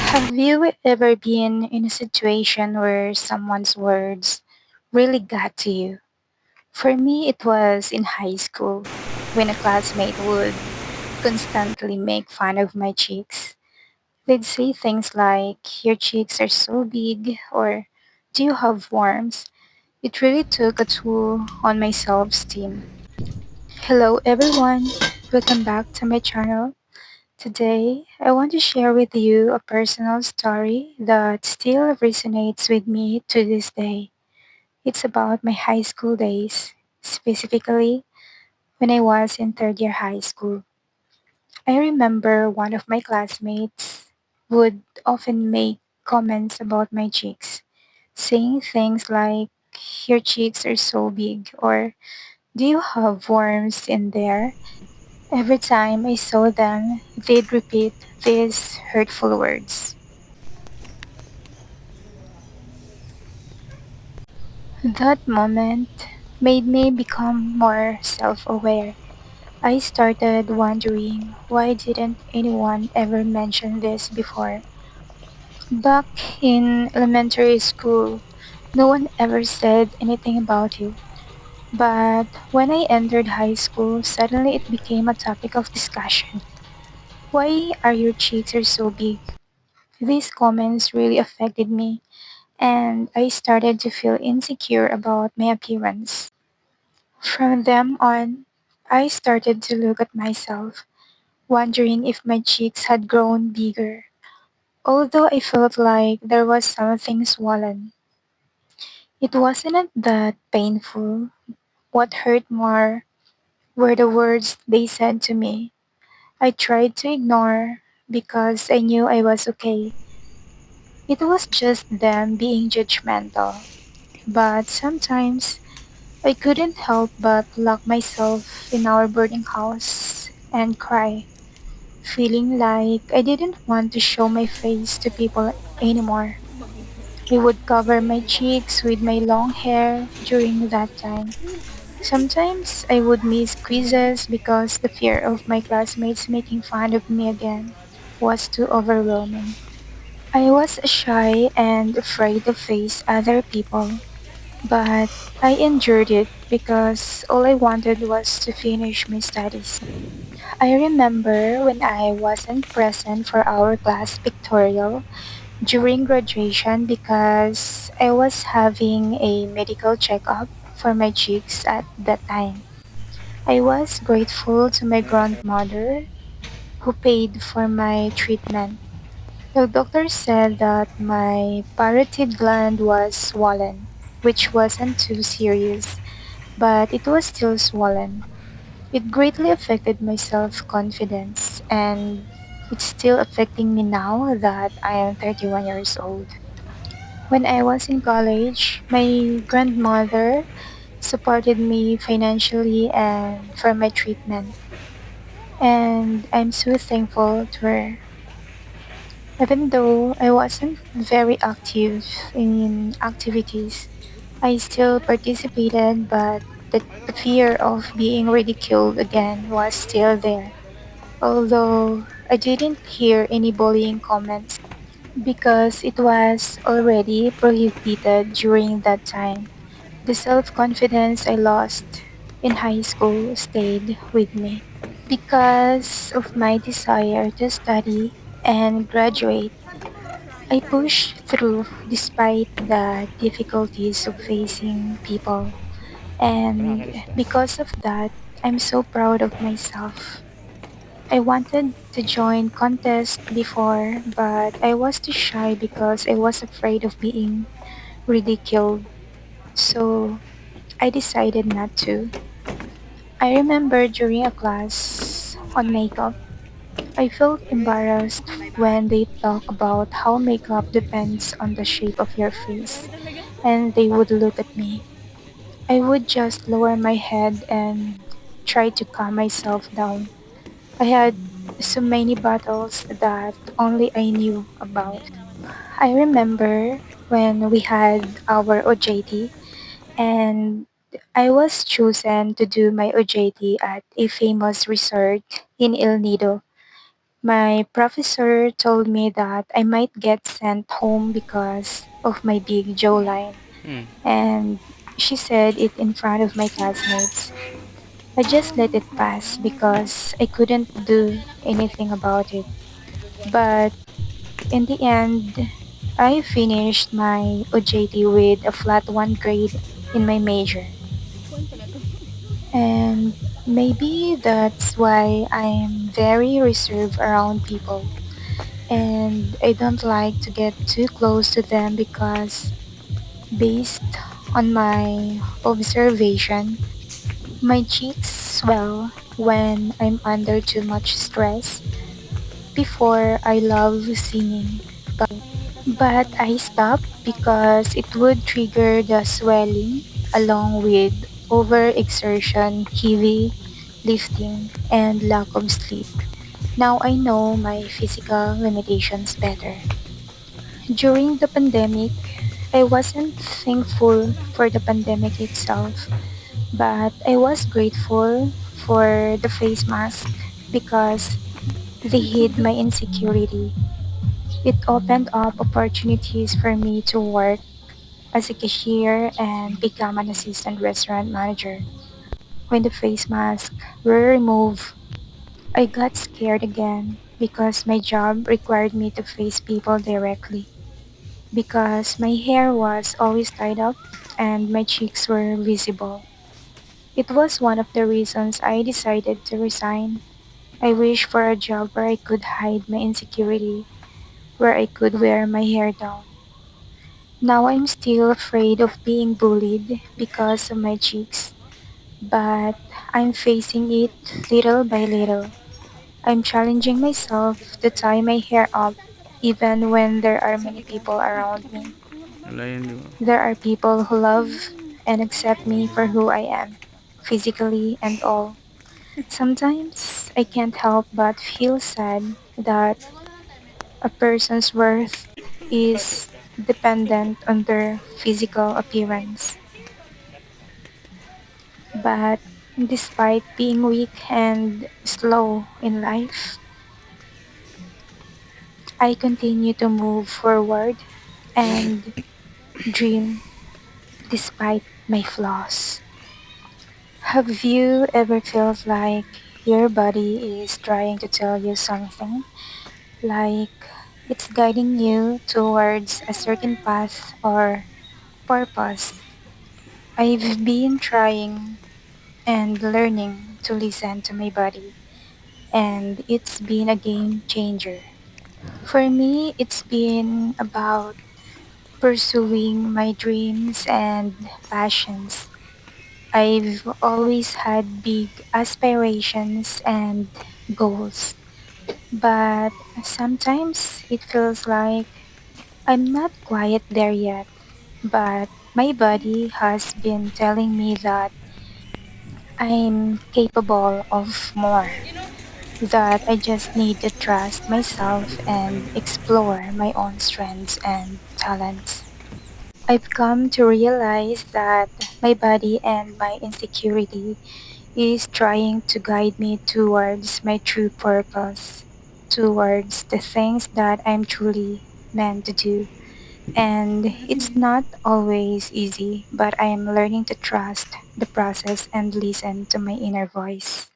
Have you ever been in a situation where someone's words really got to you? For me, it was in high school when a classmate would constantly make fun of my cheeks. They'd say things like, "Your cheeks are so big," or "Do you have worms?" It really took a toll on my self esteem. Hello, everyone. Welcome back to my channel. Today, I want to share with you a personal story that still resonates with me to this day. It's about my high school days, specifically when I was in third year high school. I remember one of my classmates would often make comments about my cheeks, saying things like, "Your cheeks are so big," or "Do you have worms in there?" Every time I saw them, they'd repeat these hurtful words. That moment made me become more self aware. I started wondering, why didn't anyone ever mention this before? Back in elementary school, no one ever said anything about it. But when I entered high school, suddenly it became a topic of discussion. Why are your cheeks are so big? These comments really affected me, and I started to feel insecure about my appearance. From them on, I started to look at myself, wondering if my cheeks had grown bigger. Although I felt like there was something swollen, it wasn't that painful. What hurt more were the words they said to me. I tried to ignore because I knew I was okay. It was just them being judgmental. But sometimes I couldn't help but lock myself in our boarding house and cry, feeling like I didn't want to show my face to people anymore. I would cover my cheeks with my long hair during that time. Sometimes I would miss quizzes because the fear of my classmates making fun of me again was too overwhelming. I was shy and afraid to face other people, but I endured it because all I wanted was to finish my studies. I remember when I wasn't present for our class pictorial during graduation because I was having a medical checkup for my cheeks at that time. I was grateful to my grandmother who paid for my treatment. The doctor said that my parotid gland was swollen, which wasn't too serious, but it was still swollen. It greatly affected my self confidence, and it's still affecting me now that I am 31 years old. When I was in college, my grandmother supported me financially and for my treatment, and I'm so thankful to her. Even though I wasn't very active in activities, I still participated, but the fear of being ridiculed again was still there. Although I didn't hear any bullying comments because it was already prohibited during that time. The self confidence I lost in high school stayed with me. Because of my desire to study and graduate, I pushed through despite the difficulties of facing people. And because of that, I'm so proud of myself. I wanted to join contests before, but I was too shy because I was afraid of being ridiculed. So I decided not to. I remember during a class on makeup, I felt embarrassed when they talk about how makeup depends on the shape of your face, and they would look at me. I would just lower my head and try to calm myself down. I had so many battles that only I knew about. I remember when we had our OJT and I was chosen to do my OJT at a famous resort in El Nido. My professor told me that I might get sent home because of my big jawline, Mm. and she said it in front of my classmates. I just let it pass because I couldn't do anything about it. But in the end, I finished my OJT with a flat 1 grade in my major. And maybe that's why I'm very reserved around people. And I don't like to get too close to them because, based on my observation, my cheeks swell when I'm under too much stress. Before, I love singing, but I stopped because it would trigger the swelling along with overexertion, heavy lifting, and lack of sleep. Now I know my physical limitations better. During the pandemic, I wasn't thankful for the pandemic itself, but I was grateful for the face mask because they hid my insecurity. It opened up opportunities for me to work as a cashier and become an assistant restaurant manager. When the face masks were removed, I got scared again because my job required me to face people directly. Because my hair was always tied up and my cheeks were visible. It was one of the reasons I decided to resign. I wished for a job where I could hide my insecurity, where I could wear my hair down. Now I'm still afraid of being bullied because of my cheeks, but I'm facing it little by little. I'm challenging myself to tie my hair up even when there are many people around me. Layan di ba? There are people who love and accept me for who I am, physically and all. Sometimes I can't help but feel sad that a person's worth is dependent on their physical appearance. But despite being weak and slow in life, I continue to move forward and dream despite my flaws. Have you ever felt like your body is trying to tell you something? Like it's guiding you towards a certain path or purpose? I've been trying and learning to listen to my body, and it's been a game changer. For me, it's been about pursuing my dreams and passions. I've always had big aspirations and goals, but sometimes it feels like I'm not quite there yet. But my body has been telling me that I'm capable of more, that I just need to trust myself and explore my own strengths and talents. I've come to realize that my body and my insecurity is trying to guide me towards my true purpose, towards the things that I'm truly meant to do. And it's not always easy, but I am learning to trust the process and listen to my inner voice.